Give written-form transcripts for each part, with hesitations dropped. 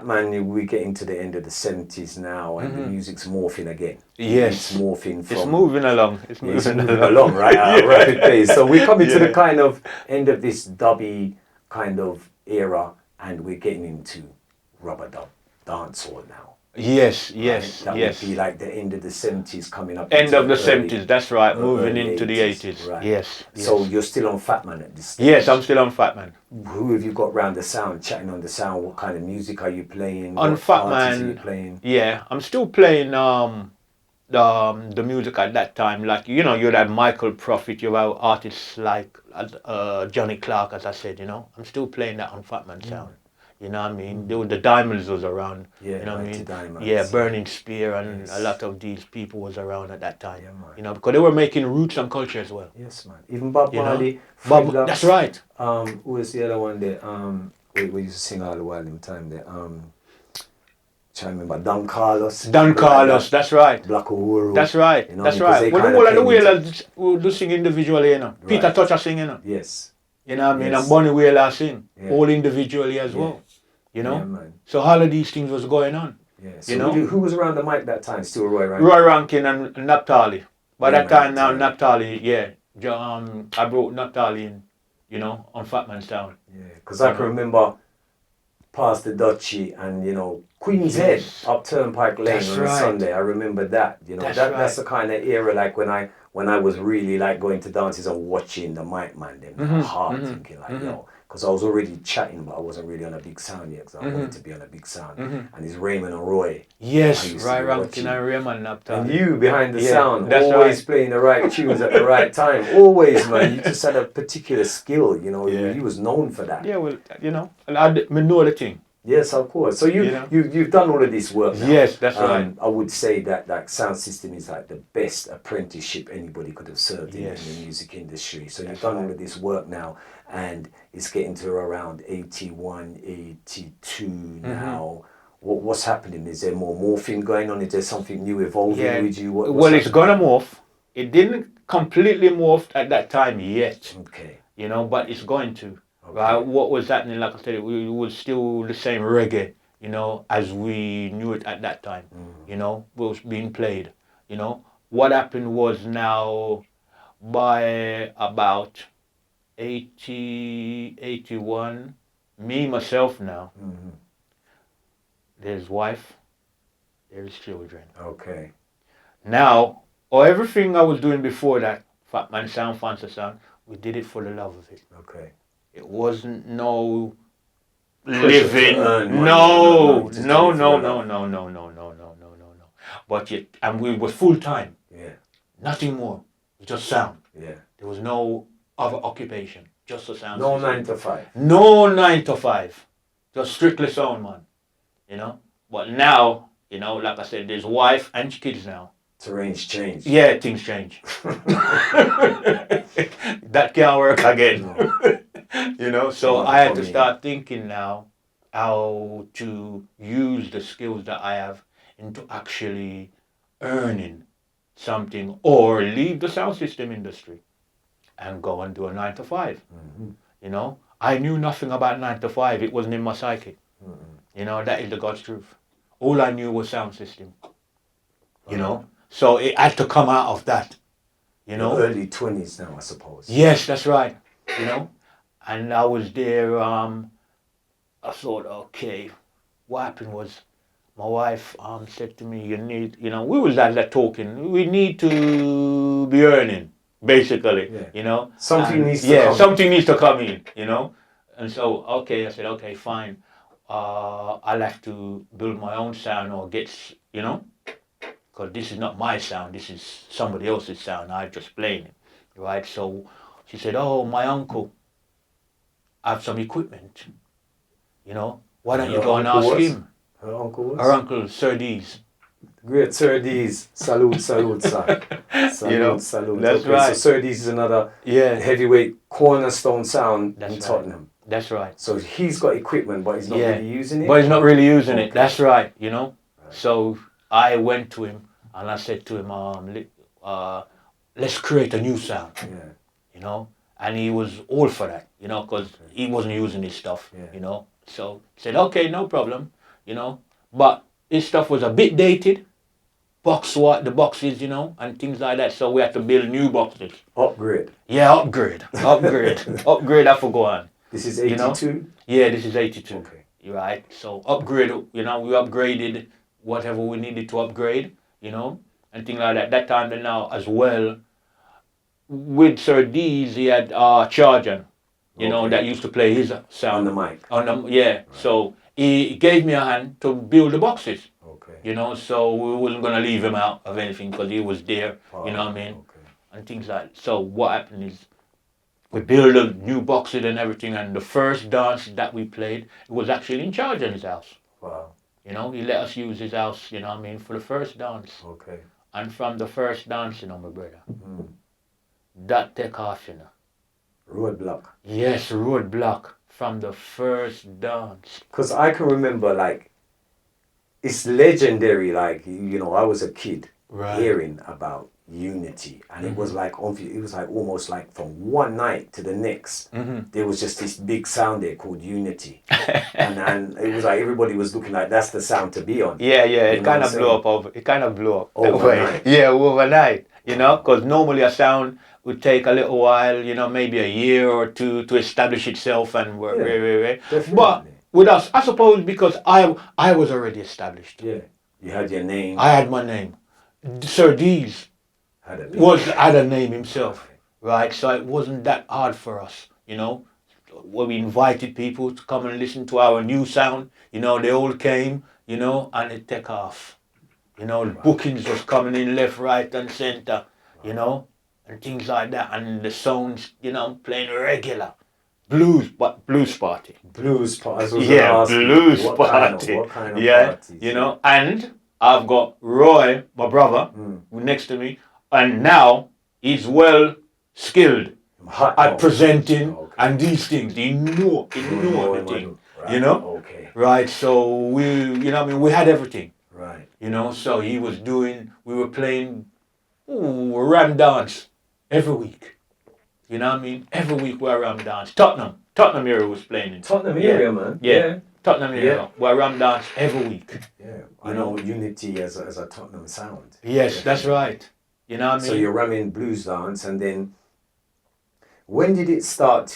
Man, we get into the end of the 70s now, and the music's morphing again. Yes. It's morphing from... It's moving along. It's moving along, right? At a rapid pace. So we're coming to the kind of end of this dubby kind of era, and we're getting into rubber dub dancehall now. Yes, Right? yes, That yes. would be like the end of the 70s coming up. End of the 70s, that's right. Moving into the 80s. 80s. Right. Yes, So yes. you're still on Fat Man at this stage? Yes, I'm still on Fat Man. Who have you got round the sound, chatting on the sound? What kind of music are you playing? On what Fat artists Man, are you playing? yeah, I'm still playing the music at that time. Like, you know, you had Michael Prophet, you have artists like Johnny Clark, as I said, you know. I'm still playing that on Fat Man sound. You know what I mean? The Diamonds was around. Yeah, you know what I mean? Diamonds, yeah, Burning Spear and Yes. a lot of these people was around at that time. Yeah, man. You know, because they were making roots and culture as well. Yes, man. Even Bob You know? Marley. Bob, Lux, that's right. Who was the other one there? We used to sing all the while in time there. Trying to remember. Don Carlos. Don Carlos, that's right. Black Uhuru. That's right. You know, that's because right. they Well, the kinda whole of the came Whalers do sing individually, you know. Right. Peter Toucher sing, you know. Yes. You know what I mean? Yes. And Bonnie Whaler sing. Yeah. All individually as Yeah. well. You know? Yeah, man. So all of these things was going on. Yeah. So You know? who was around the mic that time? Still Roy Rankin? Roy Rankin and Naphtali. By Yeah, that time now, man. Naphtali, yeah. I brought Naphtali in, you know, on Fat Man Sound. Yeah, because I can remember past the Dutchy and, you know, Queen's Head up Turnpike Lane That's on a right. Sunday. I remember that. You know, That's that's the kind of era like when I was really like going to dances and watching the mic man them hard thinking like, yo, because I was already chatting, but I wasn't really on a big sound yet, because I wanted to be on a big sound. And it's Raymond and Roy. Yes, I used to Roy be Rankin watching. and Raymond Naphtali. And you behind the Yeah, sound, that's always right. playing the right tunes at the right time. Always, man. You just had a particular skill, you know. Yeah. You was known for that. Yeah, well, you know, and I know the thing. Yes, of course. So You know? you've done all of this work now. Yes, that's right. I would say that sound system is like the best apprenticeship anybody could have served in Yes. the music industry. So That's you've done all right. of this work now, and it's getting to around 81, 82 now. What's happening? Is there more morphing going on? Is there something new evolving with you? What's Well, it's happening? gonna morph. It didn't completely morph at that time yet, Okay. you know, but it's going to. Okay. Right? What was happening, like I said, it was still the same reggae, you know, as we knew it at that time, you know, was being played, you know. What happened was now by about 80, 81, me, myself now, there's wife, there's children. Okay. Now, everything I was doing before that, Fat Man Sound, Fancy Sound, we did it for the love of it. Okay. It wasn't no Pressure living. to earn money. No. Just do it for love. No. But yet, and we were full time. Yeah. Nothing more. Just sound. Yeah. There was no other occupation. Just a sound. No system. 9 to 5. No 9 to 5. Just strictly sound, man. You know? But now, you know, like I said, there's wife and kids now. Terrain's changed. Yeah, things change. That can't work again. No. You know, so Not I had for to me. start thinking now how to use the skills that I have into actually earning something, or leave the sound system industry and go and do a 9 to 5. You know, I knew nothing about 9 to 5. It wasn't in my psyche. You know, that is the God's truth. All I knew was sound system. You know, so it had to come out of that. You know, Early 20s now, I suppose. yes, that's right. You know, and I was there. I thought, okay, what happened was, my wife said to me, "You need, you know, we was like that talking. We need to be earning, basically. Yeah. You know, Something And, needs to yeah, come. something needs to come in. You know, and so okay, I said, okay, fine. I'll have to build my own sound or get, you know, because this is not my sound. This is somebody else's sound. I'm just playing it, right? So she said, oh, my uncle have some equipment. You know, why don't you Her go and uncle ask was? him? Her uncle was? Her uncle, Sir D's. Great Sir D's. Salute, salute, sir. Salute, You know, salute. that's Okay, right. So Sir D's is another Yeah, heavyweight cornerstone sound That's in right. Tottenham. that's right. So he's got equipment, but he's not Yeah. really using it. But he's not really using it. Okay. That's right, you know. Right. So I went to him and I said to him, let's create a new sound, Yeah. you know. And he was all for that, you know, because he wasn't using his stuff, Yeah. you know. So he said, okay, no problem, you know. But his stuff was a bit dated. The boxes, you know, and things like that. So we had to build new boxes. Upgrade. Yeah, upgrade. Upgrade, I forgo on. This is You know? 82? Yeah, this is 82. Okay. You're right. So upgrade, you know, we upgraded whatever we needed to upgrade, you know, and things like that. That time and now as well, with Sir D's, he had Charger, you know, Okay. that used to play his sound. On the mic. Yeah. So he gave me a hand to build the boxes. Okay. You know, so we wasn't gonna leave him out of anything because he was there. You know what I mean? Okay. And things like that. So what happened is we built a new boxes and everything, and the first dance that we played, it was actually in charge in his house. Wow. You know, he let us use his house, you know what I mean, for the first dance. Okay. And from the first dance, you know, my brother, Mm. that take off, you know. Roadblock. Yes, roadblock from the first dance. Because I can remember, like, it's legendary. Like, you know, I was a kid hearing about unity, and it was like almost like from one night to the next, there was just this big sound there called unity, and it was like everybody was looking like that's the sound to be on. Yeah, it kind of blew up. It kind of blew up overnight. Yeah, overnight. You know, because normally a sound would take a little while. You know, maybe a year or two to establish itself and work. Definitely. But with us, I suppose because I was already established. Yeah, you had your name. I had my name. Sir D's had a name himself, right? So it wasn't that hard for us, you know. When we invited people to come and listen to our new sound, you know, they all came, you know, and it took off. You know, bookings was coming in left, right, and center, you know, and things like that, and the songs, you know, playing regular. Blues party. Blues party. Blues party. What kind of parties? You know, and I've got Roy, my brother, next to me, and now he's well skilled at presenting and these things. He knew the thing, right. You know? Okay. Right, so you know what I mean, we had everything. Right. You know, so we were playing Ram dance every week. You know what I mean? Every week we're Ram dance. Tottenham area was playing in. Tottenham area, man. Yeah. Tottenham area. We're Ram dance every week. Yeah. I know unity as a Tottenham sound. Yes, that's right. You know what I mean? So you're ramming blues dance, and then when did it start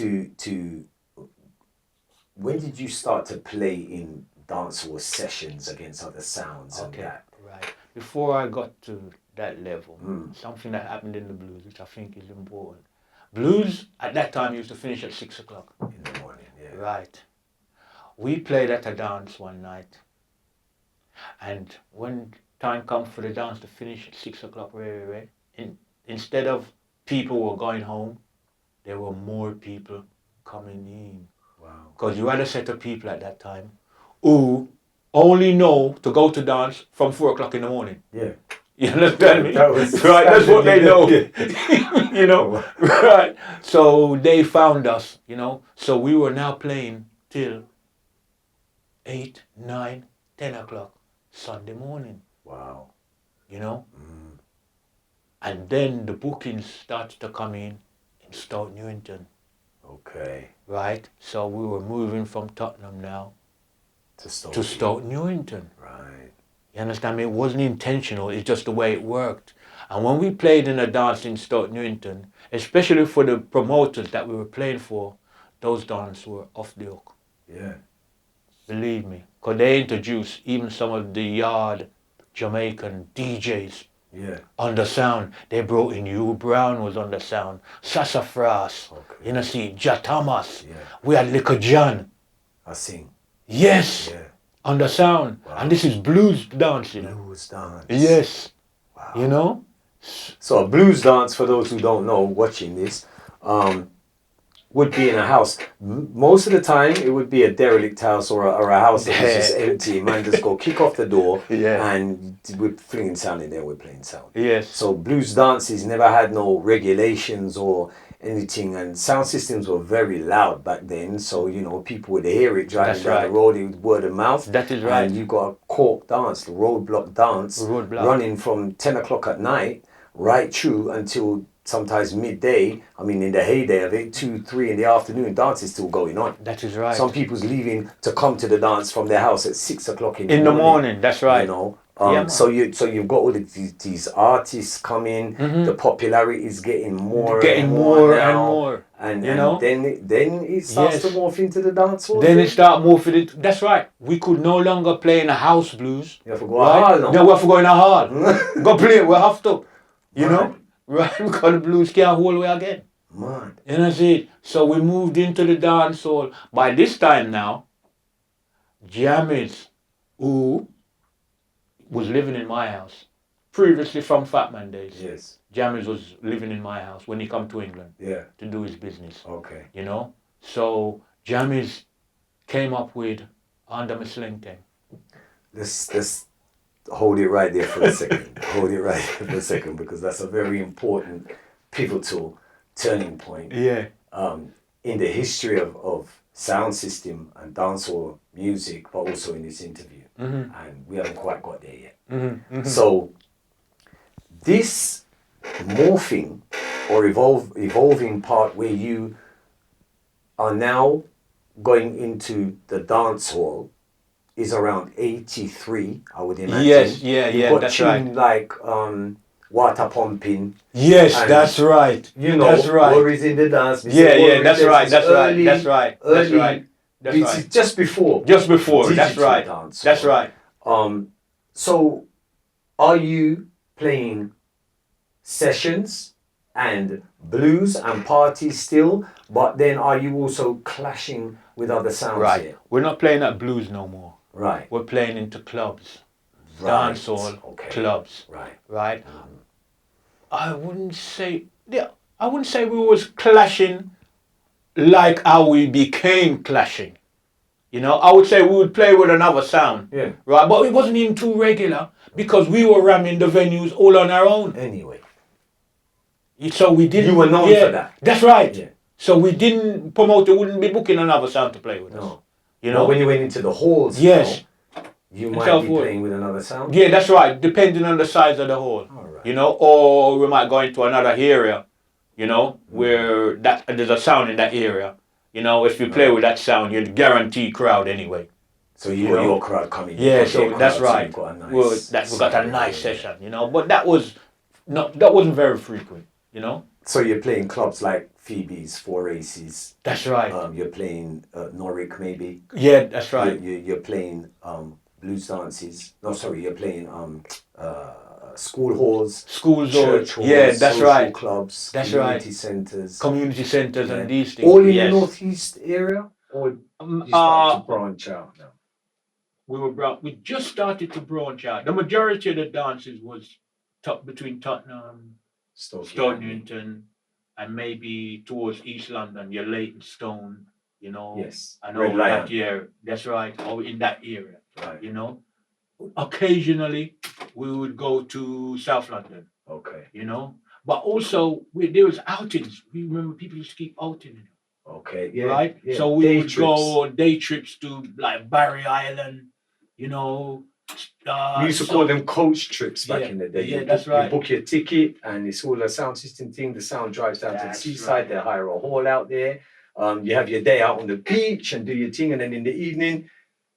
when did you start to play in dancehall sessions against other sounds and that? Right. Before I got to that level, something that happened in the blues, which I think is important. Blues at that time used to finish at 6 o'clock. In the morning, yeah. Right. We played at a dance one night, and when time comes for the dance to finish at 6 o'clock, instead of people were going home, there were more people coming in. Wow. Because you had a set of people at that time who only know to go to dance from 4 o'clock in the morning. Yeah. You understand me? Right, that's what they know. You know? Right. So they found us, you know. So we were now playing till 8, 9, 10 o'clock Sunday morning. Wow. You know? And then the bookings started to come in Stoke Newington. Okay. Right? So we were moving from Tottenham now to Stoke Newington. Right. You understand me? It wasn't intentional, it's just the way it worked. And when we played in a dance in Stoke Newington, especially for the promoters that we were playing for, those dances were off the hook. Yeah. Believe me. Because they introduced even some of the yard Jamaican DJs on the sound. They brought in Hugh Brown was on the sound, Sassafras, you know, see, Ja Thomas. Yeah. We had Liquor John. I sing. Yes. Yeah. On the sound. Wow. And this is blues dance, you know. Blues dance. Yes. Wow. You know? So a blues dance, for those who don't know, watching this, would be in a house. Most of the time, it would be a derelict house or a house that was just empty. Man just go kick off the door and we're flinging sound in there, we're playing sound. Yes. So blues dances never had no regulations or anything, and sound systems were very loud back then, so you know people would hear it driving down the road, it was word of mouth. That is right. And you got a cork dance, the roadblock dance, running from 10 o'clock at night right through until sometimes midday. I mean, in the heyday of it, 2, 3 in the afternoon, dance is still going on. That is right. Some people's leaving to come to the dance from their house at 6 o'clock in the morning. That's right. You know, Yeah, so you've got all of these artists coming. The popularity is getting more and more now. And you know, then it starts to morph into the dance hall. Then it start morphing it. That's right. We could no longer play in a house blues. You have to go hard. No, we have to go in a hall. Go play it. We have to. You know, right? Because the blues can't hold way again. Man. You know what I mean? So we moved into the dance hall. By this time now, Jammies, who was living in my house, previously from Fat Man days. Yes. Jammies was living in my house when he come to England. Yeah. To do his business. Okay. You know? So Jammies came up with Under My Sling thing. Let's hold it right there for a second. Hold it right there for a second, because that's a very important, pivotal turning point. Yeah. In the history of sound system and dancehall music, but also in this interview. And we haven't quite got there yet. So this morphing or evolving part where you are now going into the dance hall is around 83, I would imagine. Yes, yeah, that's right. Like water pumping. Yes, that's right. You know, that's right. Worries in the dance. Yeah, that's right. That's right. It's just before. That's right. Dance. That's right. So are you playing sessions and blues and parties still, but then are you also clashing with other sounds here? We're not playing at blues no more. Right. We're playing into clubs. Dancehall clubs. Right. I wouldn't say we was clashing like how we became clashing. You know, I would say we would play with another sound. Yeah. Right. But it wasn't even too regular because we were ramming the venues all on our own. Anyway. So we didn't. You were known for that. That's right. Yeah. So we didn't promoter wouldn't be booking another sound to play with us. You know, but when you went into the halls, yes, you might be playing with another sound. Yeah, that's right. Depending on the size of the hall. All right. You know, or we might go into another area. You know, where there's a sound in that area. You know, if you play with that sound, you're guaranteed crowd anyway. So you got your crowd coming. Yeah, so that's right. So we got a nice session. You know, but that wasn't very frequent. You know. So you're playing clubs like Phoebe's, Four Aces. That's right. You're playing Norwich maybe. Yeah, that's right. You're playing blues dances. No, sorry, you're playing school halls, church halls, that's right. Clubs, that's community right. centres, and these things. All in the northeast area, or you started to branch out now? We just started to branch out. The majority of the dances was between Tottenham, Stonington, and maybe towards East London, your Leytonstone, you know. Yes. I know that area. That's right. Or in that area. Right. You know. Occasionally we would go to South London. Okay. You know. But also there was outings. We remember people used to keep outing. Okay. Yeah. Right? Yeah. So we would go on day trips to like Barry Island, you know. We used to call them coach trips back in the day. Yeah, that's right. You book your ticket and it's all a sound system thing. The sound drives down to the seaside. They hire a hall out there. You have your day out on the beach and do your thing. And then in the evening,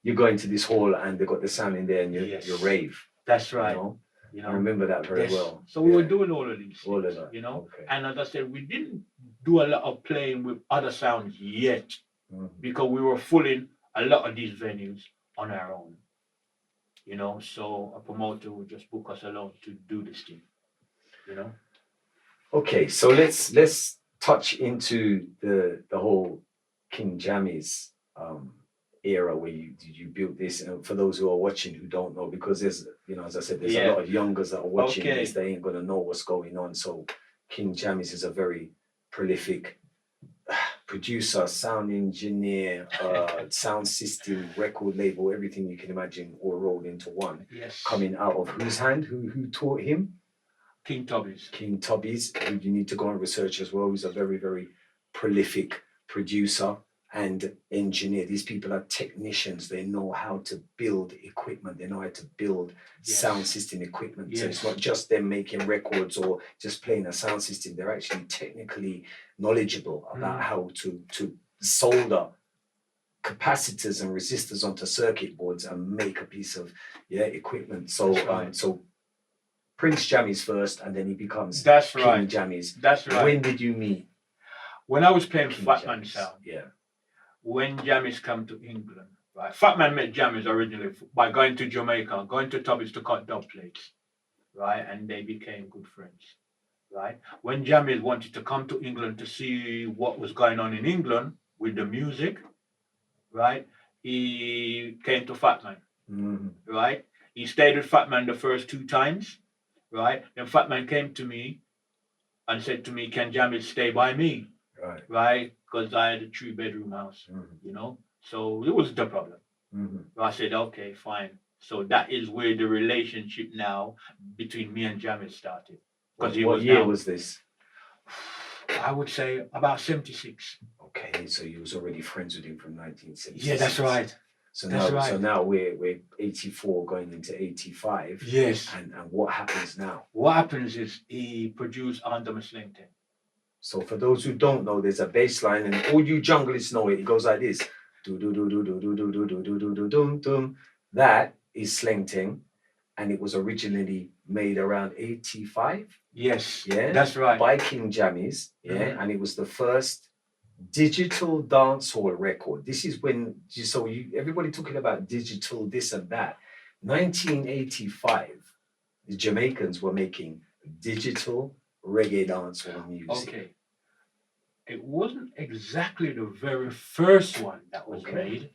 you go into this hall and they've got the sound in there and you rave. That's right. You know? I remember that very well. So we were doing all of these all things, of that. you know. Okay. And as I said, we didn't do a lot of playing with other sounds yet because we were filling a lot of these venues on our own. You know, so a promoter would just book us alone to do this thing. You know. Okay, so let's touch into the whole King Jammies era where you built this. And for those who are watching who don't know, because there's, you know, as I said, there's a lot of youngers that are watching this. They ain't gonna know what's going on. So King Jammies is a very prolific producer, sound engineer, sound system, record label, everything you can imagine all rolled into one. Yes. Coming out of whose hand? Who taught him? King Tubby's, who you need to go and research as well. He's a very, very prolific producer and engineer. These people are technicians. They know how to build equipment. They know how to build sound system equipment. So it's not just them making records or just playing a sound system. They're actually technically knowledgeable about how to solder capacitors and resistors onto circuit boards and make a piece of equipment. So so Prince Jammies first, and then he becomes King Jammies. That's right. When did you meet? When I was playing Fatman Sound. Yeah. When Jammies come to England, right? Fatman met Jammies originally by going to Jamaica, going to Tubby's to cut dub plates, right? And they became good friends, right? When Jammies wanted to come to England to see what was going on in England with the music, right? He came to Fatman, right? He stayed with Fatman the first 2 times, right? Then Fatman came to me and said to me, "Can Jammies stay by me?" Right? Because I had a 3-bedroom house, you know? So it was the problem. So I said, okay, fine. So that is where the relationship now between me and Jammies started. What year was this? I would say about 76. Okay, so you was already friends with him from 1976. Yeah, that's right. So now we're 84 going into 85. Yes. And what happens now? What happens is he produced Under My Slington. So for those who don't know, there's a bass line, and all you junglists know it. It goes like this: do do do do do do do do do do do do dum dum. That is Slington, and it was originally made around 85. Yes, yeah, that's right. By King Jammies, yeah, and it was the first digital dancehall record. This is when everybody talking about digital this and that. 1985, the Jamaicans were making digital reggae dancehall music. Okay. It wasn't exactly the very first one that was made,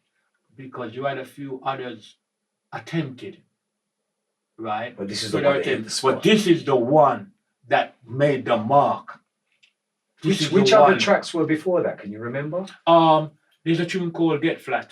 because you had a few others attempted, right? But this is the one. But this is the one that made the mark. Which other tracks were before that? Can you remember? There's a tune called Get Flat.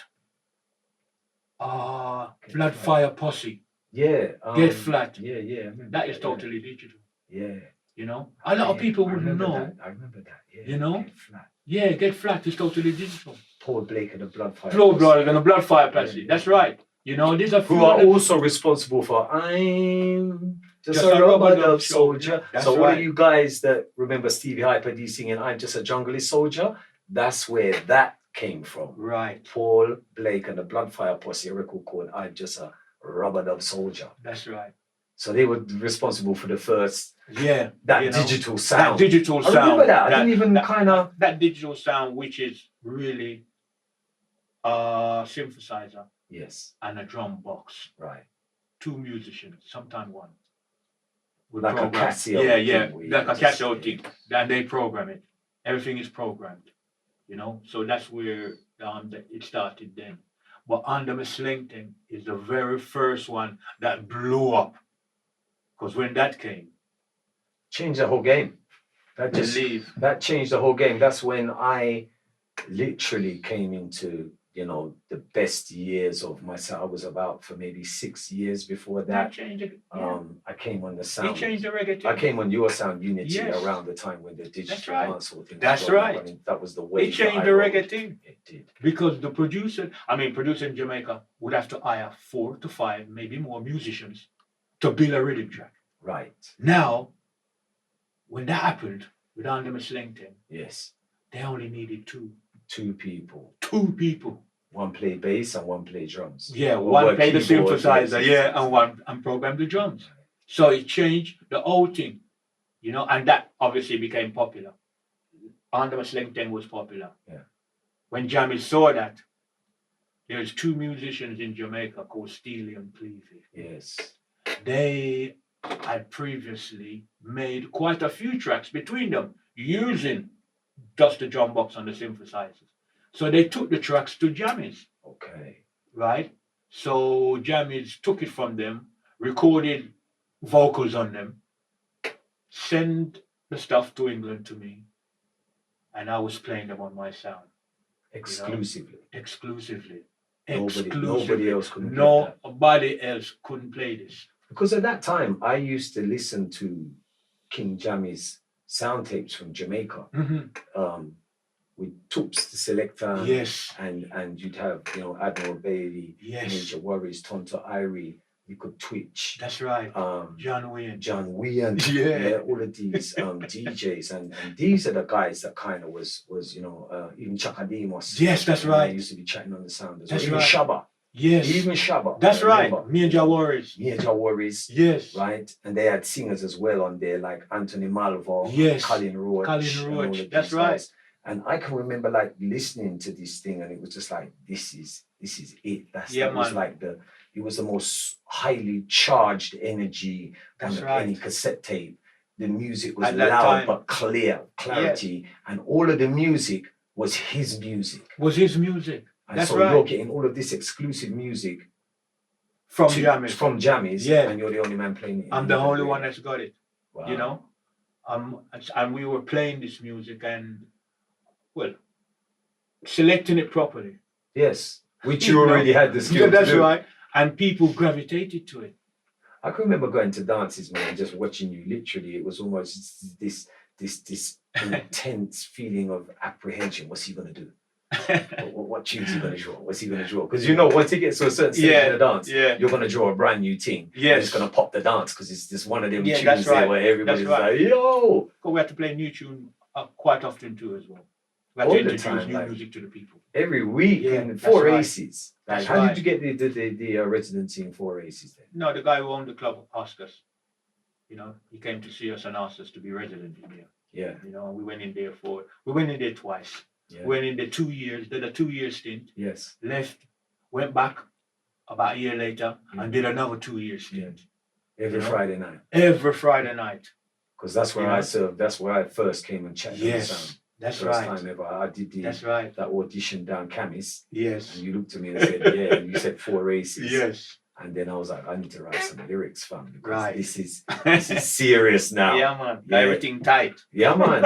Blood Fire Posse. Yeah. Get Flat. Yeah. That is totally digital. Yeah. You know, a lot of people wouldn't know. I remember that. Yeah. You know, Get Flat. Yeah, Get Flat is totally digital. Paul Blake and the Blood Fire. And the Blood Fire Posse. That's right. You know, these are who are also responsible for I'm just a rubber dub soldier. So all of you guys that remember Stevie Hyper D singing I'm just a junglist soldier, that's where that came from. Right. Paul Blake and the Blood Fire Posse, a record called I'm Just a Rubber Dub Soldier. That's right. So they were responsible for the first digital sound. That digital sound. I remember that. I didn't even that digital sound, which is really a synthesizer. Yes. And a drum box. Right. 2 musicians, sometimes 1. Like a Casio. Yeah. Like a Casio thing. And they program it. Everything is programmed. You know? So that's where it started then. But Under My Slington is the very first one that blew up. Because when that came, changed the whole game. That changed the whole game. That's when I literally came into, the best years of myself. I was about for maybe 6 years before that. I came on the sound. He changed the reggae. I came on your sound Unity around the time when the digital dancehall thing. That's right. I mean, that was the way. He changed the reggae thing. It did. Because the producer in Jamaica would have to hire 4 to 5, maybe more musicians to build a rhythm track. Right. Now, when that happened with Under My Slington, yes, they only needed 2. 2 people. 2 people. One played bass and one played drums. Yeah, one played the synthesizer, and one programmed the drums. So it changed the whole thing, and that obviously became popular. Under My Slington was popular. Yeah. When Jammies saw that, there's 2 musicians in Jamaica called Steely and Cleavy. Yes. They had previously made quite a few tracks between them using just the drum box and the synthesizers. So they took the tracks to Jammies. Okay. Right? So Jammies took it from them, recorded vocals on them, sent the stuff to England to me, and I was playing them on my sound. Exclusively. Exclusively. Nobody else couldn't play that. Nobody else couldn't play this. Because at that time, I used to listen to King Jammies sound tapes from Jamaica. with Toops the selector. Yes. And you'd have, you know, Admiral Bailey, Yes. Major Worries, Tonto Irie. You could Twitch. That's right. John Wayne. Yeah, all of these DJs, and these are the guys that kind of was you know, even Chakademos. Yes, that's right. Used to be chatting on the sound as well. That's Even right. Shabba. Yes. Even Shabba. That's right. Major Worries. Major Worries. Yes. Right? And they had singers as well on there, like Anthony Malvo, yes. Colin Roach. That's right. Guys. And I can remember like listening to this thing, and it was just like, this is it. That was like it was the most highly charged energy on any cassette tape. The music was loud but clarity, and all of the music was his music. And so you're getting all of this exclusive music from Jammies. From Jammies, yeah. And you're the only man playing it. I'm the only one that's got it. Wow. You know, and we were playing this music and, well, selecting it properly. Yes, which you already had the skill. Yeah, that's right. And people gravitated to it. I can remember going to dances, man, and just watching you. Literally, it was almost this intense feeling of apprehension. What's he gonna do? What tune's he gonna draw? What's he gonna draw? Because you know, once he gets to a certain stage in the dance, you're gonna draw a brand new thing. Yes, it's gonna pop the dance because it's just one of them tunes that's right. there where everybody's like, yo. But we have to play new tune quite often too, as well. We have to introduce new music to the people every week in 4 Aces. Like, how did you get the residency in 4 Aces then? No, the guy who owned the club asked us. You know, he came to see us and asked us to be resident in there. Yeah. You know, we went in there twice. Yeah. Went in there 2 years, did a 2-year stint. Yes. Left, went back about a year later and did another 2-year stint. Every Friday night. Every Friday night. Because that's where I served. That's where I first came and checked on the sound. That's first right. time ever. I did that audition down Camis. Yes. And you looked at me and said, yeah, and you said 4 Aces. Yes. And then I was like, I need to write some lyrics, fam, because this is serious now. Yeah, man. Everything tight. Yeah, man.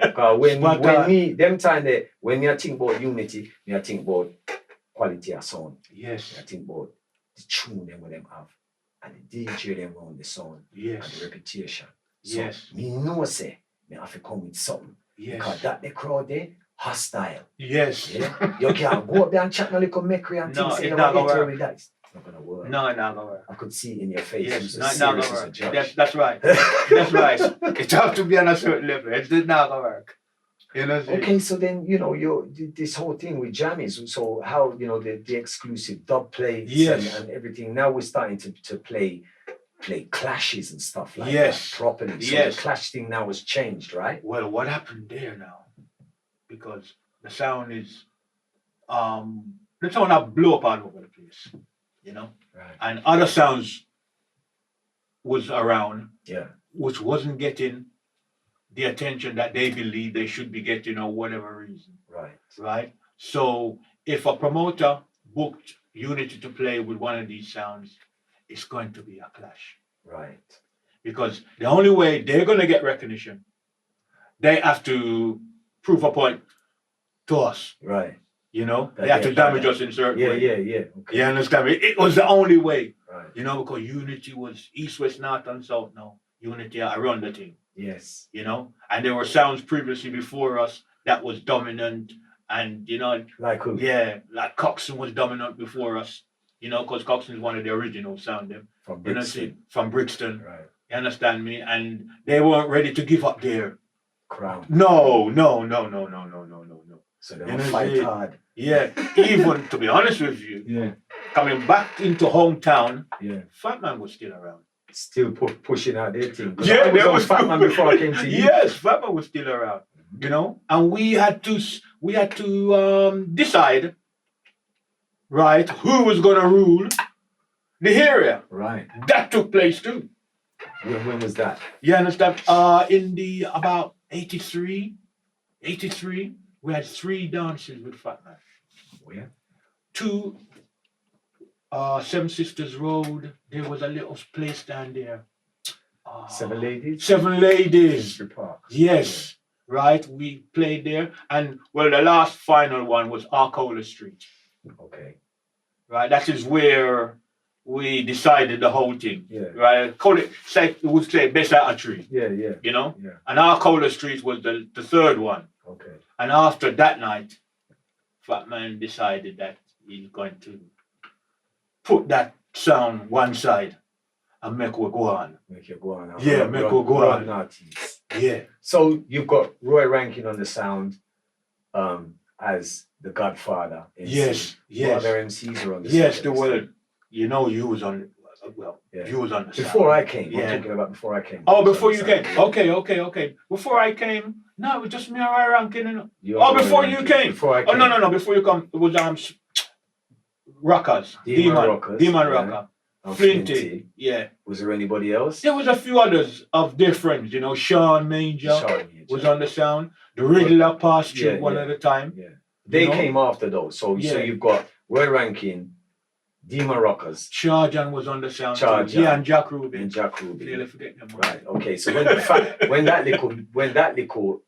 Because when I think about unity, I think about quality of sound. Yes. I think about the tune them have, and the DJ them on the sound. Yes. And the reputation. So me know say, me have to come with something. Yes. Because that the crowd there, hostile. Yes. Yeah? You can't go up there and chat no little meckery and things. It's not gonna work. It's not gonna work. No, it's not gonna work. I could see it in your face. Yes, you not gonna work. That's right. That's right. It has to be on a certain level. It's not gonna work. You know. Okay, so then this whole thing with Jammies. So how the exclusive dub plates and everything. Now we're starting to play clashes and stuff like that properly. So the clash thing now has changed, right? Well, what happened there now? Because the sound is the sound have blew up all over the place, right. And other sounds was around, which wasn't getting the attention that they believe they should be getting or whatever reason, right. So if a promoter booked Unity to play with one of these sounds, it's going to be a clash, right? Because the only way they're going to get recognition, they have to prove a point to us, right? They have to damage us in certain way. Yeah. Okay. You understand me? It was the only way, right? Because Unity was east, west, north, and south. Now Unity around the thing. Yes. And there were sounds previously before us that was dominant, and like who? Yeah, like Coxsone was dominant before us. Because Coxsone is one of the original sound them from Brixton. From Brixton. Right. You understand me? And they weren't ready to give up their crown. No. So they will fight hard. Yeah. Even to be honest with you, coming back into hometown, Fat Man was still around. Still pushing out their thing. Yeah, there was Fat Man before I came to you. Yes, Fat Man was still around. And we had to decide, right, who was gonna rule the area. Right. That took place too. When was that? You understand? In the about 83, we had 3 dances with Fat Man. Where? 2, Seven Sisters Road. There was a little place down there. 7 Ladies? 7 Ladies. Park. Yes. Right, we played there. And well, the last final one was Arcola Street. Okay. Right, that is where we decided the whole thing. Yeah. Right, call it, we would say best out of tree. Yeah. And Arcola Street was the third one. Okay. And after that night, Fat Man decided that he's going to put that sound one side and make we go on. Make you go on. Yeah, make we go on. Artists. Yeah. So you've got Roy Rankin on the sound, as the Godfather. MC. Yes. What other MCs are on the Yes, sound? the word. You know, you was on. Well, Yeah. you was on the sound. Before I came. Yeah. I'm talking about before I came. Oh, before you came. Yeah. Okay. Before I came, no, it was just me and Roy Rankin. Before you Rankin. came. Before I came. Oh, no. Before you come, it was Rockers. Demon Rocker. Flinty. Yeah. Was there anybody else? There was a few others of their friends, Sean Manger was on the sound. The Riddler passed through one at a time. Yeah. They came after those. So you've got Roy Rankin, Demon Rockers. Charjan was on the sound too. Yeah, and Jack Rubin. Nearly forget them. Right. Okay. So when that little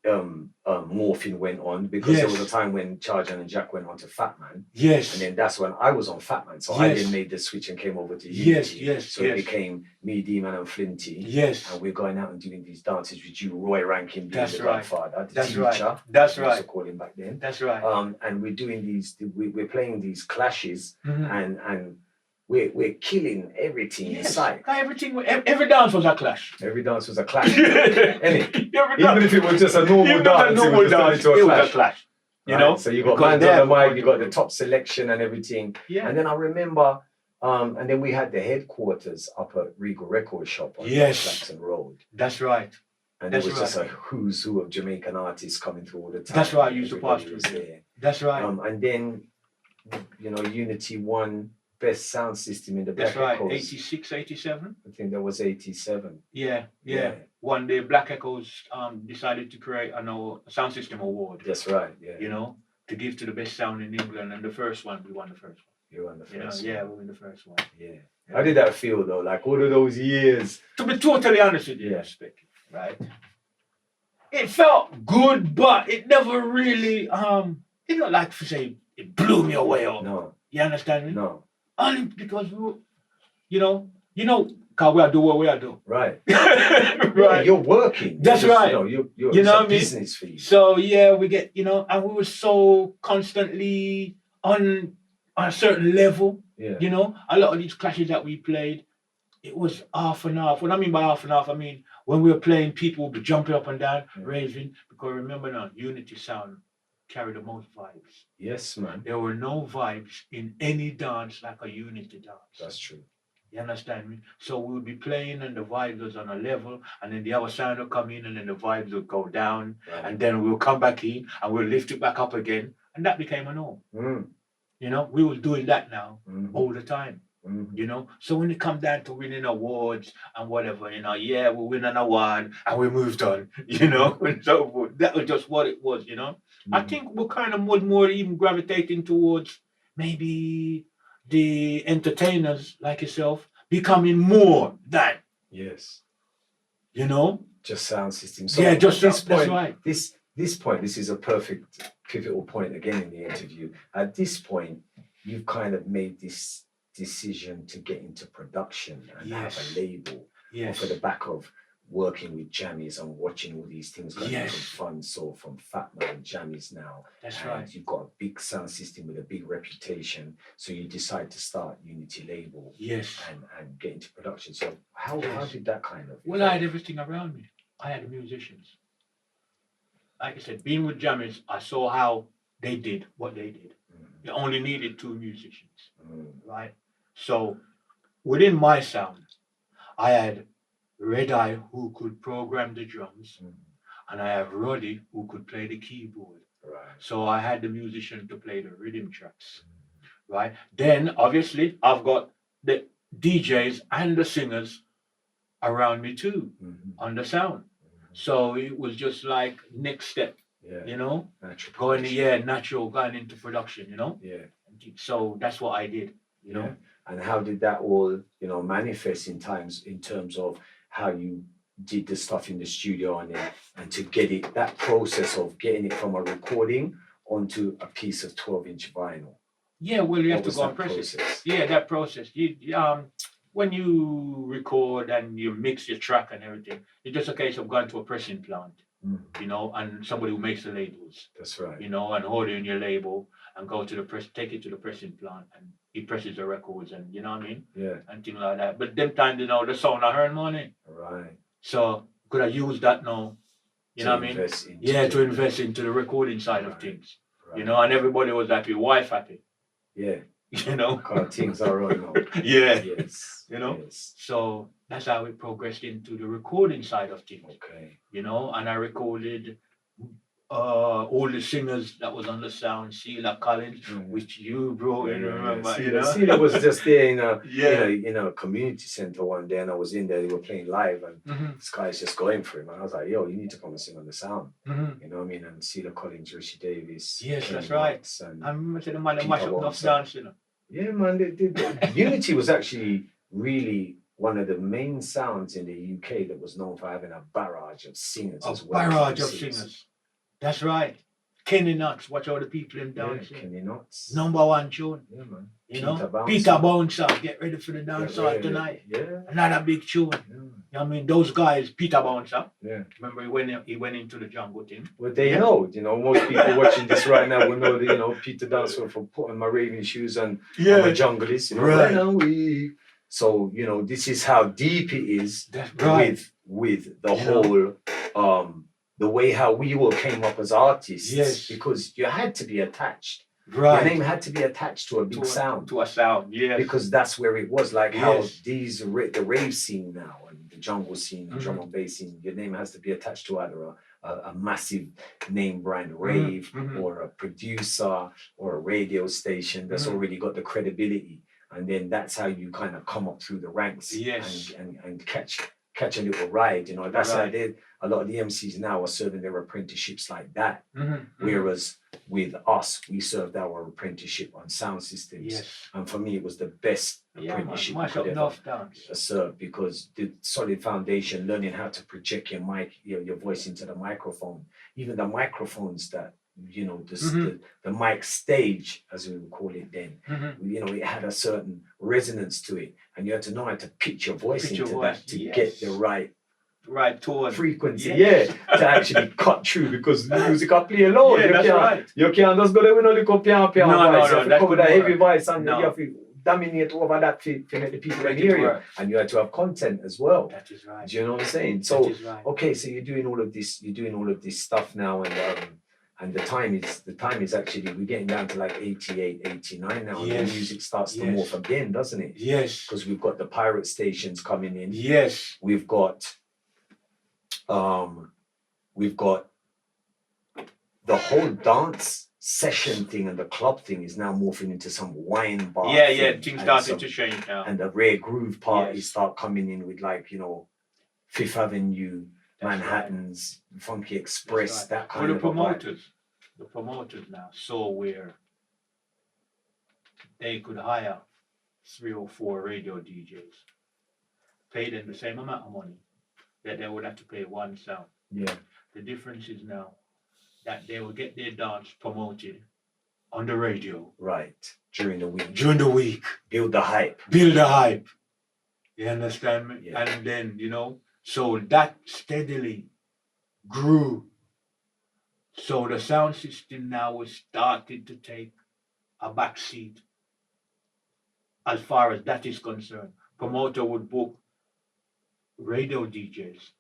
morphing went on, because there was a time when Charjan and Jack went on to Fat Man. Yes. And then that's when I was on Fat Man. So I then made the switch and came over to Unity. Yes. So it became me, Demon, and Flinty. Yes. And we're going out and doing these dances with you, Roy Rankin being the Godfather, the That's teacher. Right. That's right. To call him back then. That's right. And we're doing we're playing these clashes, Mm-hmm. and we're killing everything in sight. Every dance was a clash. Every dance was a clash. Even if it was just a normal dance, it was a clash. So you got bands on the mic, you got the top selection and everything. Yeah. And then I remember, and then we had the headquarters up at Regal Record Shop on Jackson Road. That's right. And there was just a who's who of Jamaican artists coming through all the time. That's right. I used to pass through there. That's right. And then, Unity won best sound system in the That's Black right. Echoes. 86, 87. I think that was 87. Yeah. One day, Black Echoes decided to create a sound system award. That's right. Yeah. To give to the best sound in England, and the first one, we won the first one. You won the first one. Yeah, we won the first one. Yeah. How did that feel though? Like all of those years. To be totally honest with you, right? It felt good, but it never really it's not like to say it blew me away. No. You understand me? No. Only because we, because we are do what we are do. Right. Right. Yeah, you're working. That's right. You're know what I mean? Business for you. So we get, and we were so constantly on a certain level. Yeah. A lot of these clashes that we played, it was half and half. What I mean by half and half, I mean when we were playing, people would be jumping up and down, raving. Because remember now, Unity sound carried the most vibes. Yes, man. There were no vibes in any dance like a Unity dance. That's true. You understand me? So we would be playing and the vibes was on a level, and then the other sound would come in and then the vibes would go down, and then we'll come back in and we'll lift it back up again, and that became a norm. We were doing that now all the time. So when it comes down to winning awards and whatever, we win an award and we moved on, and so forth. That was just what it was, I think we're kind of more even gravitating towards maybe the entertainers like yourself becoming more than. Yes. Just sound system. So just this point. That's right. This is a perfect pivotal point again in the interview. At this point, you've kind of made this decision to get into production and have a label off of the back of working with Jammies and watching all these things going from fun. So from Fat Man, Jammies now. That's right. You've got a big sound system with a big reputation. So you decide to start Unity label. Yes. And get into production. So how did that kind of? Well, I had everything around me. I had the musicians. Like I said, being with Jammies, I saw how they did what they did. You only needed 2 musicians, right? So within my sound, I had Red Eye who could program the drums, and I have Roddy who could play the keyboard. Right. So I had the musician to play the rhythm tracks, right? Then obviously I've got the DJs and the singers around me too on the sound. So it was just like next step, natural going into production, Yeah. So that's what I did, And how did that all, manifest in terms of how you did the stuff in the studio and to get it, that process of getting it from a recording onto a piece of 12-inch vinyl? Yeah, well, you have to go and press it. Yeah, that process. When you record and you mix your track and everything, it's just a case of going to a pressing plant you know, and somebody who makes the labels, That's right. you know, and hold in your label and go to the press, take it to the pressing plant, and he presses the records, and you know what I mean, Yeah. and things like that. But them time, you know, the sound I earn money, Right. so could I use that now? You know what I mean? To invest into the recording side of things. Right. You know, and everybody was happy, wife happy. Yeah. You know, Because things are rolling on. Yeah. Yes. You know, Yes. so that's how we progressed into the recording side of things. Okay. You know, and I recorded all the singers that was on the sound, Sheila Collins, which you brought in, remember, you know? Sheila was just there in a, Yeah. in a community center one day, and I was in there, they were playing live, and this guy's just going for him, and I was like, yo, you need to come and sing on the sound. You know what I mean? And Sheila Collins, Rishi Davis. Yes, Kenny that's right. Knox, and I remember the man that Peter mash up enough Watson. dance, you know? Yeah, man. Unity was actually really one of the main sounds in the UK that was known for having a barrage of singers as well. Barrage of singers. That's right. Kenny Knox, watch all the people in dancing. Yeah, Kenny Knox. Number one tune. Yeah, man. You know? Peter Bouncer, get ready for the dance hall tonight. Yeah. Another big tune. Yeah. You know what I mean? Those guys, Peter Bouncer. Yeah. Remember he went into the jungle team. Well, they know, you know, most people watching this right now will know that, you know, Peter Bouncer for putting my raving shoes on my junglist. You know, right now so, you know, this is how deep it is with the whole the way how we all came up as artists. Yes. Because you had to be attached. Right. Your name had to be attached to a big sound. To a sound, yes. Because that's where it was. Like how the rave scene now and the jungle scene, the drum and bass scene, your name has to be attached to either a massive name brand rave or a producer or a radio station that's already got the credibility. And then that's how you kind of come up through the ranks and catch a little ride. You know, that's how a lot of the MCs now are serving their apprenticeships like that. Whereas with us, we served our apprenticeship on sound systems. Yes. And for me, it was the best apprenticeship I could ever serve, because the solid foundation, learning how to project your mic, your voice into the microphone, even the microphones that, you know, the mic stage, as we would call it then, you know, it had a certain resonance to it, and you had to know how to pitch your voice that to get the right tone frequency, to actually cut through, because the music I play alone. You can't just go there with no little piano voice. You have to cover that heavy voice, and you have to dominate over that to make the people hear you. And you have to have content as well. That is right. Do you know what I'm saying? So okay, so you're doing all of this stuff now, and the time is actually, we're getting down to like 88, 89 now, and the music starts to morph again, doesn't it? Yes. Because we've got the pirate stations coming in. Yes. We've got the whole dance session thing, and the club thing is now morphing into some wine bar. Things starting to change now. And the rare groove parties start coming in with, like, you know, Fifth Avenue, Manhattan's, Funky Express, that kind of the promoters now saw where they could hire 3 or 4 radio DJs, pay them the same amount of money that they would have to pay one sound. Yeah. The difference is now that they will get their dance promoted on the radio. Right. During the week. Build the hype. You understand me? Yeah. And then, you know, so that steadily grew. So the sound system now was started to take a back seat as far as that is concerned. Promoter would book radio DJs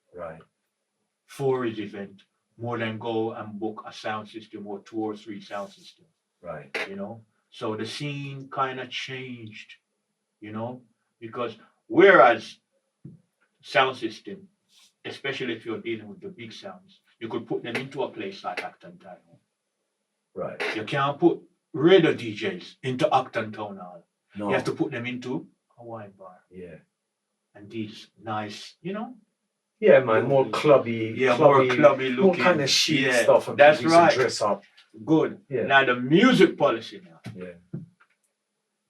for his event more than go and book a sound system or 2 or 3 sound systems. Right. You know? So the scene kind of changed, you know, because whereas sound system, especially if you're dealing with the big sounds, you could put them into a place like Acton Town Hall. Right. You can't put radio DJs into Acton Town Hall. No. You have to put them into a wine bar. Yeah. And these nice, you know. Yeah, man, more clubby. Yeah, more clubby looking. More kind of chic stuff. And that's people right. Dress up. Good. Yeah. Now the music policy now. Yeah.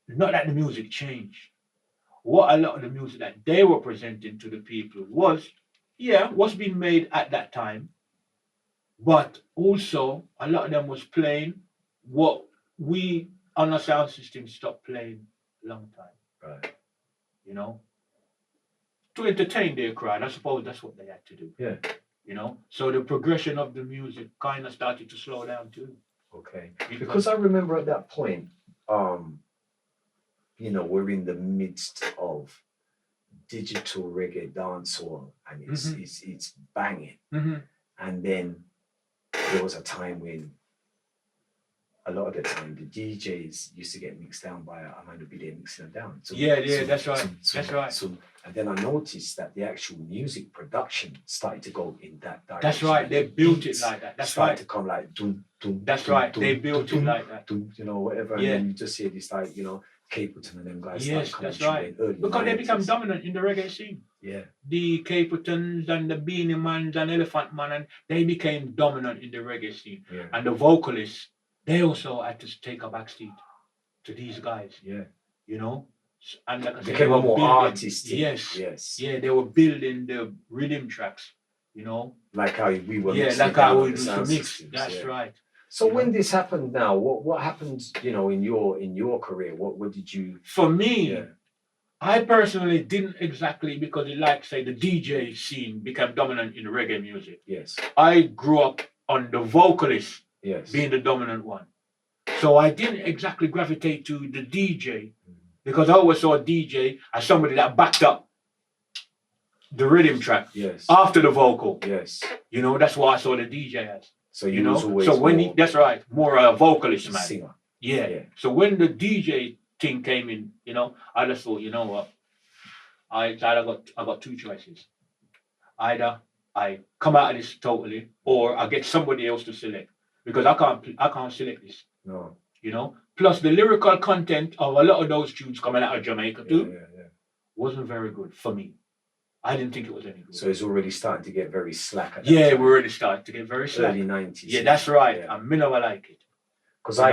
Not that the music changed. What a lot of the music that they were presenting to the people was being made at that time. But also a lot of them was playing what we on a sound system stopped playing a long time. Right. You know? To entertain their crowd. I suppose that's what they had to do. Yeah. You know, so the progression of the music kind of started to slow down too. Okay. Because I remember at that point, you know, we're in the midst of digital reggae dancehall, and it's banging. And then there was a time when a lot of the time the DJs used to get mixed down by a man who'd be there mixing them down. So, That's right. That's right. So, and then I noticed that the actual music production started to go in that direction. That's right. They built it like that. That's right. To come like doom, doom. That's doom, right. doom, They built doom, it like that. Doom, you know, whatever. Yeah. And then you just hear this like, you know, Capleton and them guys. Yes, that's right. Because they become dominant in the reggae scene. Yeah. The Capletons and the Beanie Mans and Elephant Man, and they became dominant in the reggae scene. Yeah. And the vocalists, they also had to take a back seat to these guys. Yeah. You know? And like I said, became a more artistic. Yes. Yes. Yeah, they were building the rhythm tracks, you know? Like how we were mixing. Yeah, like how we used to mix. That's right. So when this happened now, what happened, you know, in your career? What did you? For me, I personally didn't exactly, because like say the DJ scene became dominant in reggae music. Yes. I grew up on the vocalist being the dominant one. So I didn't exactly gravitate to the DJ because I always saw a DJ as somebody that backed up the rhythm track after the vocal. Yes. You know, that's what I saw the DJ as. So you know, so when that's right, more a vocalist man. Singer. Yeah. So when the DJ thing came in, you know, I just thought, you know what, I got two choices. Either I come out of this totally, or I get somebody else to select, because I can't select this. No. You know. Plus the lyrical content of a lot of those tunes coming out of Jamaica too wasn't very good for me. I didn't think it was any good. So it's already starting to get very slack at that time. We're already starting to get very slack. Early 90s. Yeah, that's right. I never like it. Because I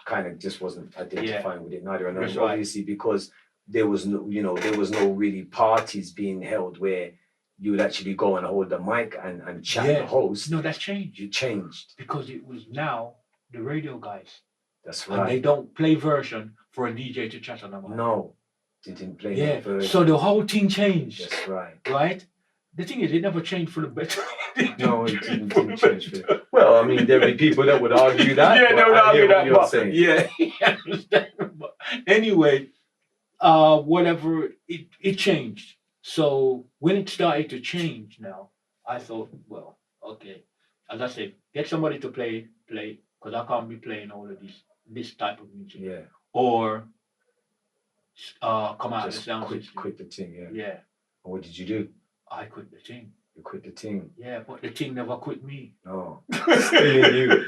kind of just wasn't identifying with it neither. And obviously because there was no really parties being held where you would actually go and hold the mic and chat the host. No, that's changed. It changed. Because it was now the radio guys. That's right. And they don't play version for a DJ to chat on the mic. No. They didn't play that version. So the whole thing changed. That's right. Right? The thing is, it never changed for the better. No, it didn't change for the better. Well, I mean, there'd be people that would argue that. Yeah, they would argue that. You're saying. Yeah, I understand. But anyway, whatever, it changed. So when it started to change now, I thought, well, okay. As I said, get somebody to play, because I can't be playing all of this type of music. Yeah. Or come out of the sound system. Quit the thing, Yeah. And what did you do? I quit the thing. You quit the thing? Yeah, but the thing never quit me. No. Still in you.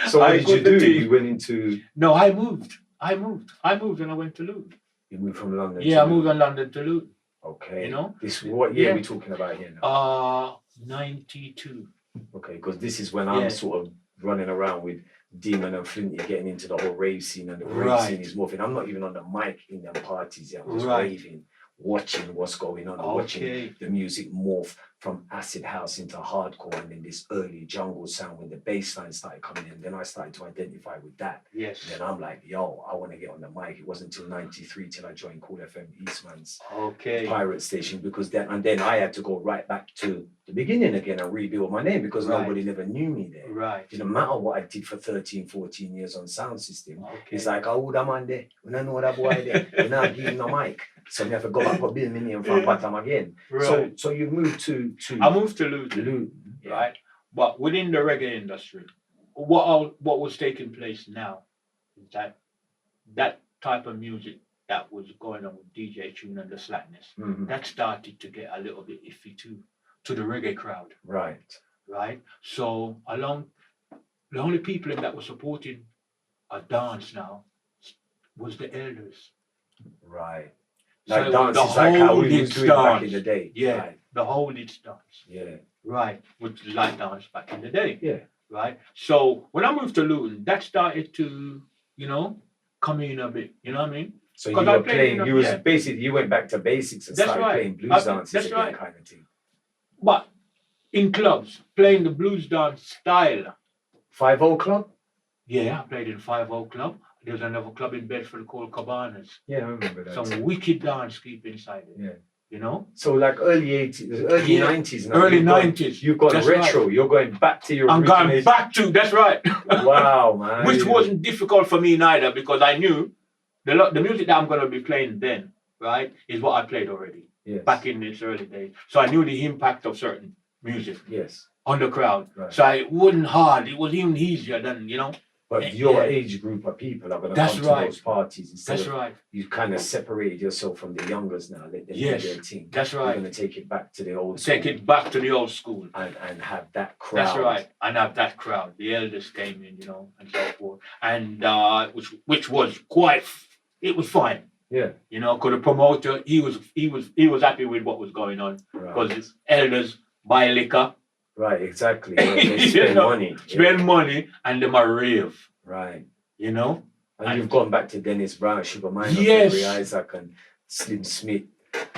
So what did you do? You went into... No, I moved and I went to Luton. You moved from London to I moved from London to Luton. Okay. You know? What year are we talking about here now? 92. Okay, because this is when I'm sort of running around with Demon and Flinty getting into the whole rave scene, and the rave scene is morphing. I'm not even on the mic in them parties yet. I'm just raving, watching what's going on, watching the music morph from acid house into hardcore, and then this early jungle sound when the bass line started coming in. Then I started to identify with that. Yes. And then I'm like, yo, I want to get on the mic. It wasn't until 93 till I joined Cool FM Eastman's pirate station, because then I had to go right back to the beginning again and rebuild my name, because nobody never knew me there. Right. It didn't matter what I did for 13, 14 years on sound system. It's like, oh, that man there, we don't know that boy there, we not give him no mic. So we have to go back and build my name from bottom again. Right. So you moved to I moved to Luton, right? But within the reggae industry, what was taking place now is that type of music that was going on with DJ Tune and the Slackness, that started to get a little bit iffy too, to the reggae crowd. Right. So the only people that were supporting a dance now was the elders. Right. Like so dance is like how we used to do it back in the day. Yeah. Right. The whole dance. Yeah. Right. Which is like dance back in the day. Yeah. Right. So when I moved to Luton, that started to, come in a bit. You know what I mean? So you were playing, you went back to basics and started playing blues dances again, kind of thing. But in clubs, playing the blues dance style. 5-0 Club? Yeah, I played in 5-0 Club. There was another club in Bedford called Cabanas. Yeah, I remember that. Some wicked dance keep inside it. Yeah. You know? So like early 80s, early 90s now. Early You've gone- 90s. You've gone That's retro. right. You're going back to your I'm going origination. back to, that's right. Wow, man. Which wasn't difficult for me neither, because I knew the music that I'm going to be playing then, right, is what I played already Yes. back in its early days. So I knew the impact of certain music Yes. on the crowd. Right. So it wasn't hard. It was even easier than, you know. But your age group of people are going to That's come right. to those parties. Instead That's of right. You kind of separated yourself from the youngers now. Let them Yes. do their thing. That's You're right. going to take it back to the old Take school it back to the old school. and have that crowd. That's right. And have that crowd. The elders came in, you know, and so forth. And which was quite, it was fine. Yeah. You know, because the promoter, he was happy with what was going on. Because Right. his elders buy liquor. Right, exactly. Yeah, they spend You know, money. Spend money and them are rave. Right. You know? And you've gone back to Dennis Brown, Sugar Minott, Yes. Henry Isaac, and Slim Smith,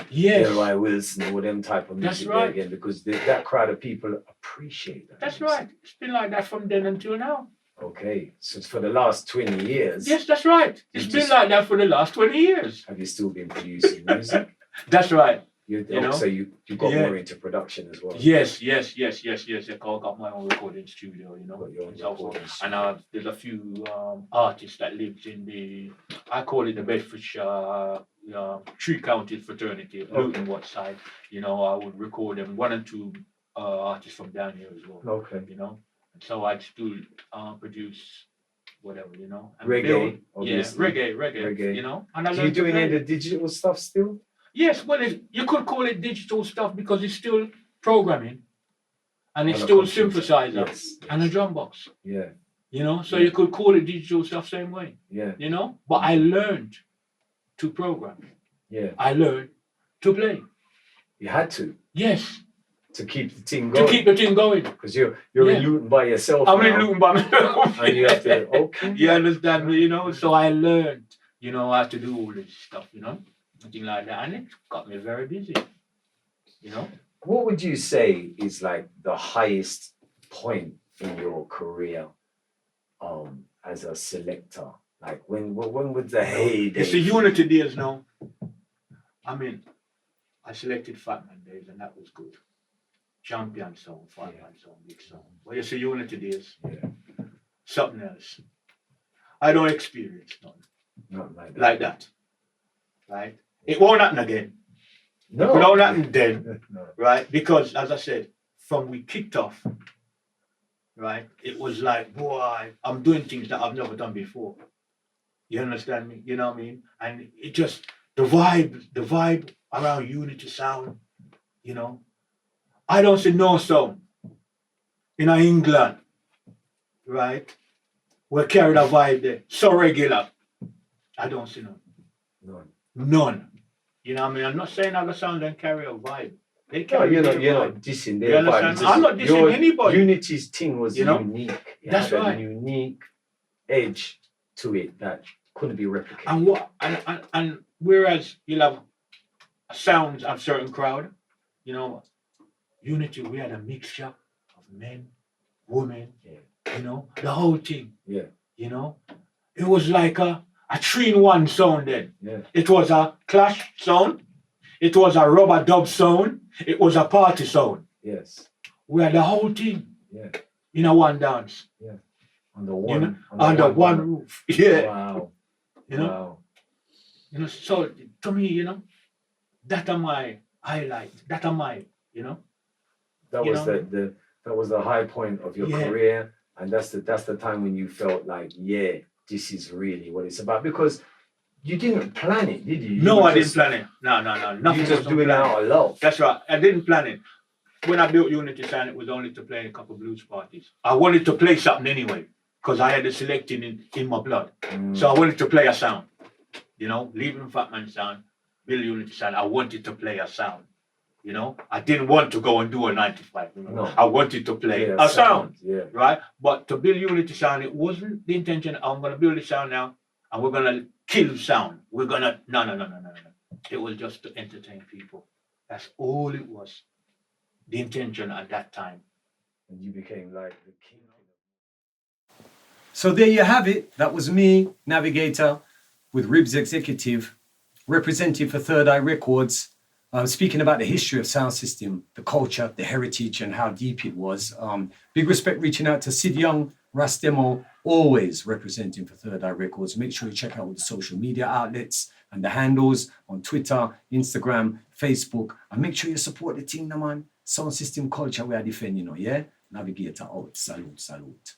Yes. Delroy Wilson, all them type of That's music right. there again, because that crowd of people appreciate that. That's music. right. It's been like that from then until now. Okay, so for the last 20 years, Yes, that's right. It's You been just- like that for the last 20 years. have you still been producing music? That's right. You know? So you got Yeah. more into production as well. Yes. I got my own recording studio, you know. Got your own and so recording forth. studio. And there's a few artists that lives in I call it the Bedfordshire Three Counties fraternity, Luton Watt side. You know, I would record them, 1 and 2 artists from down here as well. Okay. You know, and so I'd still produce whatever, you know. And Reggae, build- obviously. reggae. You know. And I Do you learned to do any of play. the digital stuff still? Yes, well, you could call it digital stuff because it's still programming, and it's On a still computer. synthesizer Yes. and a drum box. Yeah. You know, so Yeah. you could call it digital stuff same way. Yeah. You know, but I learned to program. Yeah. I learned to play. You had to Yes, keep the thing to going. keep the thing going. Because you're in Yeah. Luton by yourself. I'm in now, Luton by myself. And you have to okay. You understand me? You know, so I learned, you know, how to do all this stuff. You know, something like that, and it got me very busy. You know. What would you say is like the highest point in your career as a selector? Like when was the heyday? It's the Unity days now. I mean, I selected Fat Man days, and that was good. Champion song, Fat Man song, big song. But it's the Unity days. Yeah. Something else. I don't experience nothing Not like that. like that. Right? It won't happen again. No. It won't happen then. No. Right? Because, as I said, from we kicked off, right, it was like, boy, I'm doing things that I've never done before. You understand me? You know what I mean? And it just, the vibe around Unity sound, you know. I don't see no sound in England, right? We carry the vibe there. So regular. I don't see none. None. None. You know what I mean? I'm not saying other sound don't carry a vibe. They No, carry you're their not vibe. dissing You their vibe. understand? It's just I'm not dissing your anybody. Unity's thing was You know? unique. It That's had right. a unique edge to it that couldn't be replicated. And what and whereas you'll have sounds of certain crowd, you know, Unity, we had a mixture of men, women, you know, the whole thing. Yeah. You know. It was like a 3-in-1 sound then. Yeah. It was a clash sound, it was a rubber dub sound, it was a party sound. Yes. We had the whole thing Yeah. in a one dance. On the You one. know, under one roof. Yeah. Wow. You know. Wow. You know, so to me, you know, that are my highlight. That are my, you know. That You was know? that was the high point of your Yeah. career, and that's the time when you felt like, yeah, this is really what it's about. Because you didn't plan it, did you? You No, were I didn't just- plan it. No. Nothing. You just was doing it planned. out of love. That's right. I didn't plan it. When I built Unity Sound, it was only to play a couple blues parties. I wanted to play something anyway, because I had the selecting in my blood. So I wanted to play a sound. You know, leaving Fat Man Sound, build Unity Sound, I wanted to play a sound. You know, I didn't want to go and do a 95. Remember? No. I wanted to play Yeah, a sound. Yeah. Right? But to build Unity Sound, it wasn't the intention, I'm going to build the sound now, and we're going to kill sound. We're going to, no. It was just to entertain people. That's all it was. The intention at that time. And you became like the king. So there you have it. That was me, Navigator, with Ribs Executive, representing for Third Eye Records. Speaking about the history of sound system, the culture, the heritage, and how deep it was. Big respect reaching out to Sid Young, Rastemo, always representing for Third Eye Records. Make sure you check out all the social media outlets and the handles on Twitter, Instagram, Facebook, and make sure you support the team, man. Sound system culture we are defending, yeah? Navigator out. Salute, salute.